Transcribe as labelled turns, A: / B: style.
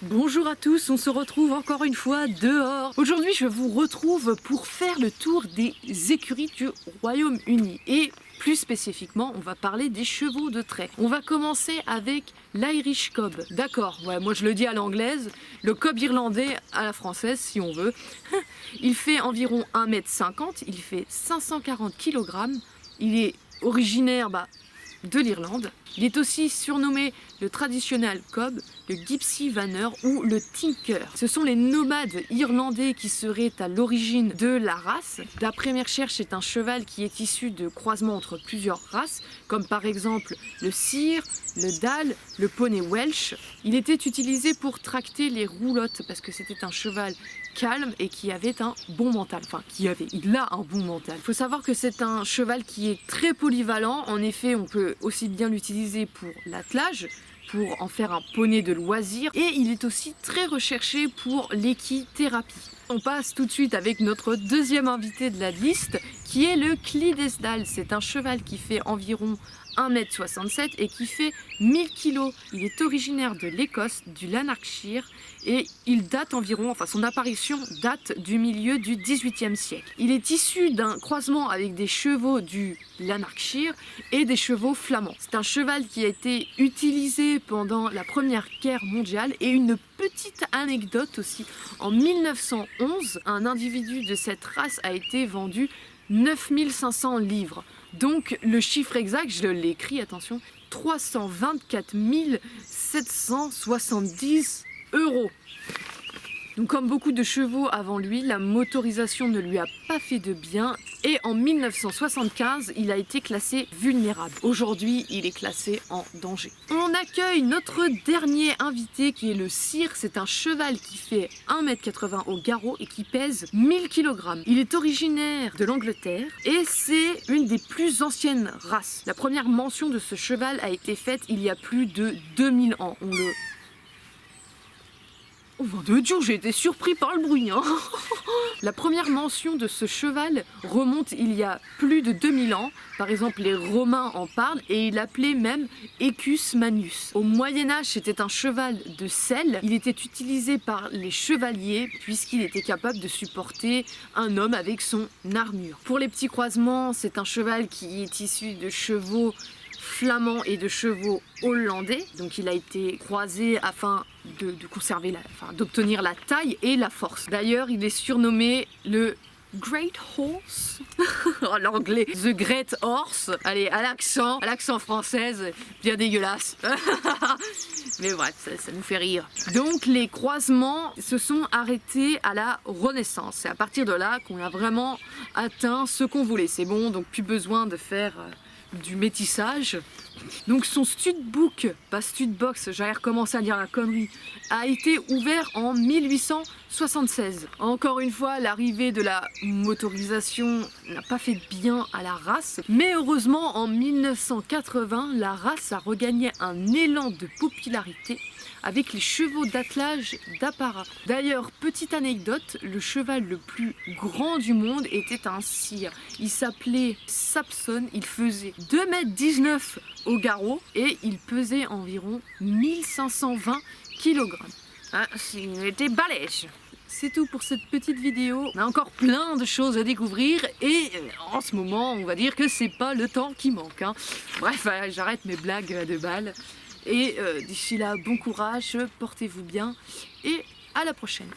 A: Bonjour à tous, on se retrouve encore une fois dehors. Aujourd'hui, je vous retrouve pour faire le tour des écuries du Royaume-Uni. Et plus spécifiquement, on va parler des chevaux de trait. On va commencer avec l'Irish Cob. D'accord, ouais, moi je le dis à l'anglaise, le cob irlandais à la française si on veut. Il fait environ 1,50 m, il fait 540 kg, il est originaire de l'Irlande. Il est aussi surnommé le traditional cob, le gypsy vanner ou le tinker. Ce sont les nomades irlandais qui seraient à l'origine de la race. D'après mes recherches, c'est un cheval qui est issu de croisements entre plusieurs races, comme par exemple le Seer, le Dal, le poney Welsh. Il était utilisé pour tracter les roulottes parce que c'était un cheval calme et qui avait un bon mental. Enfin, il a un bon mental. Il faut savoir que c'est un cheval qui est très polyvalent. En effet, on peut aussi bien l'utiliser pour l'attelage, pour en faire un poney de loisir, et il est aussi très recherché pour l'équithérapie. On passe tout de suite avec notre deuxième invité de la liste, qui est le Clydesdale. C'est un cheval qui fait environ 1,67 m et qui fait 1000 kg. Il est originaire de l'Écosse, du Lanarkshire, et il date environ, enfin son apparition date du milieu du XVIIIe siècle. Il est issu d'un croisement avec des chevaux du Lanarkshire et des chevaux flamands. C'est un cheval qui a été utilisé pendant la Première Guerre mondiale. Et une petite anecdote aussi, en 1911, un individu de cette race a été vendu 9500 livres. Donc le chiffre exact, je l'ai écrit, attention, 324 770 €. Donc comme beaucoup de chevaux avant lui, la motorisation ne lui a pas fait de bien et en 1975, il a été classé vulnérable. Aujourd'hui, il est classé en danger. On accueille notre dernier invité qui est le Seer. C'est un cheval qui fait 1,80 m au garrot et qui pèse 1000 kg. Il est originaire de l'Angleterre et c'est une des plus anciennes races. La première mention de ce cheval a été faite il y a plus de 2000 ans. Oh de Dieu, j'ai été surpris par le bruit, hein. La première mention de ce cheval remonte il y a plus de 2000 ans. Par exemple, les Romains en parlent et ils l'appelaient même Equus Manus. Au Moyen-Âge, c'était un cheval de selle. Il était utilisé par les chevaliers puisqu'il était capable de supporter un homme avec son armure. Pour les petits croisements, c'est un cheval qui est issu de chevaux flamands et de chevaux hollandais. Donc il a été croisé afin de conserver d'obtenir la taille et la force. D'ailleurs, il est surnommé le Great Horse. Oh, l'anglais, The Great Horse. Allez, à l'accent française, bien dégueulasse. Mais bref, ça nous fait rire. Donc les croisements se sont arrêtés à la Renaissance. C'est à partir de là qu'on a vraiment atteint ce qu'on voulait. C'est bon, donc plus besoin de faire du métissage. Donc son studbook, pas studbox, j'allais recommencer à dire la connerie, a été ouvert en 1876. Encore une fois, l'arrivée de la motorisation n'a pas fait de bien à la race, mais heureusement en 1980, la race a regagné un élan de popularité avec les chevaux d'attelage d'apparat. D'ailleurs, petite anecdote, le cheval le plus grand du monde était un Seer. Il s'appelait Sapson, il faisait 2,19 m au garrot et il pesait environ 1520 kg. Ah, il était balèze. C'est tout pour cette petite vidéo. On a encore plein de choses à découvrir et en ce moment, on va dire que c'est pas le temps qui manque, hein. Bref, j'arrête mes blagues de balle. Et d'ici là, bon courage, portez-vous bien et à la prochaine.